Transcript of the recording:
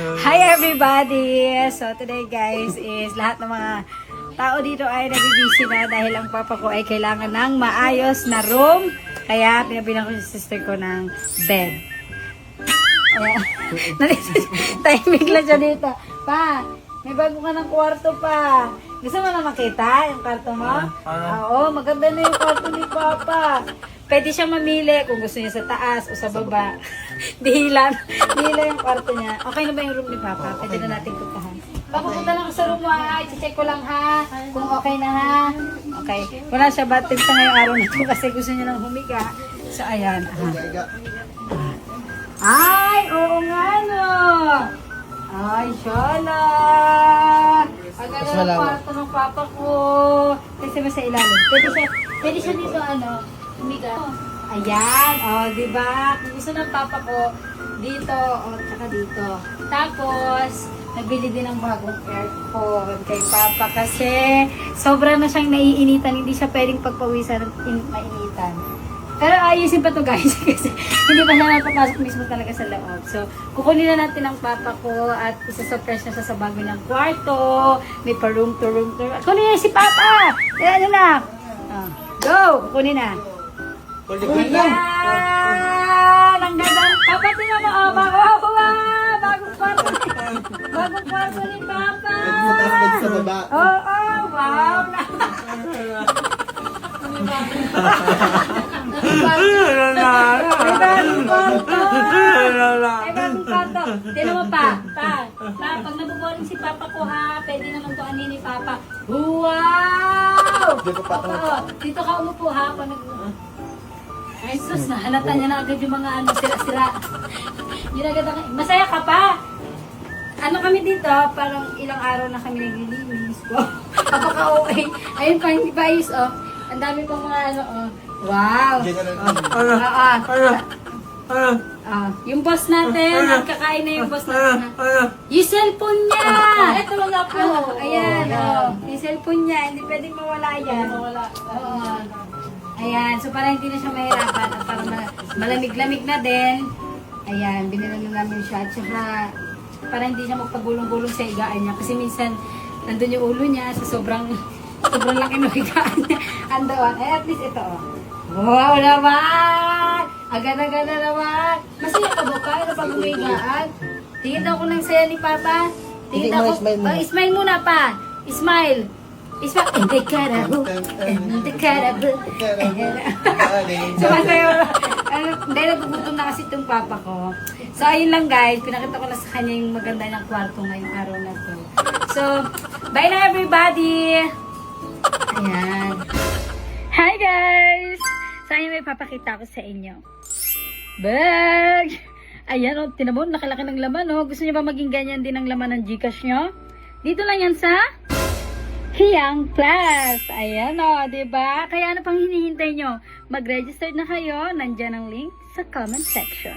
Hi everybody! So today guys is lahat ng mga tao dito ay nabibisi na dahil ang papa ko ay kailangan ng maayos na room. Kaya pinabilang ko sa sister ko ng bed. Kaya, timing lang siya dito. Pa, may bago ka ng kwarto pa. Gusto mo na makita yung kwarto mo? Oo, maganda na yung kwarto ni Papa. Pwede siya mamili kung gusto niya sa taas o sa baba. Dihila yung kwarto niya. Okay na ba yung room ni Papa? Pwede na natin puntahan. Papupunta lang ako sa room mo ha. I-check ko lang ha. Kung okay na ha. Okay. Wala siya batid sa ngayong araw na ito kasi gusto niya nang humiga. So ayan. Ay, oo nga no. Ay, shala. Ang ganda ng kwarto ng Papa ko. Kasi ba sa ilalim? Pwede siya dito humiga. Ayan, diba? Kung gusto ng Papa ko, dito, tsaka dito. Tapos, nabili din ng bagong aircon kay Papa kasi sobra na siyang naiinitan. Hindi siya pwedeng pagpawisan mainitan. Pero ayusin pa to guys kasi hindi pa siya napapasok mismo talaga sa loob. So, kukunin na natin ang Papa ko at isa-surprise na siya sa bago niyang kwarto. May pa-room to room to. Kunin niya si Papa! Ayan na! Go! Kukunin na. Ayan! Ang ganda! Papa, tingnan mo! Bagong kwarto ni Bagong kwarto ni Papa! Sa baba. Wow! May bagong kwarto! Tingnan mo pa! Pag nabuboring si Papa ko ha, pwede naman to ani ni Papa. Wow! Dito ka umupo ha. Ay sus, nahalata niya na agad yung mga sira-sira. Yun agad masaya ka pa! Ano kami dito, parang ilang araw na kami naglilinis ko. Kapaka-okay. Ayun pa, hindi pa ayos Ang dami pang mga Wow! Yung boss natin, nagkakain na yung boss natin. Yung cellphone niya! Ito lang po. Ayan, yung cellphone niya, hindi pwedeng mawala yan. Ayan, so para hindi na siya mahirapan at para malamig-lamig na din. Ayan, binila na namin siya. At saka, para hindi siya magpagulong-gulong sa higaan niya. Kasi minsan, nandun yung ulo niya sa sobrang laki ng higaan niya. Andoon. Eh, at least ito, Wow naman! Agad-agad na naman! Masaya ka ba pa? Ano pag umigaan? Tingin daw ko ng saya ni Papa. Tingin daw ko. Smile muna pa. Smile. Indicarabu. So, dahil nagugutom na kasi itong Papa ko. So, ayun lang guys. Pinakita ko na sa kanya yung maganda niyang kwarto ngayong araw na to. So, bye na everybody! Ayan. Hi guys! So, ayun may papakita ko sa inyo. Bag! Ayan tinan mo, nakalaki ng laman Gusto niyo ba maging ganyan din ang laman ng Gcash nyo? Dito lang yan sa Hiyang Plus. Ayan diba? Kaya ano pang hinihintay nyo? Mag-register na kayo. Nandyan ang link sa comment section.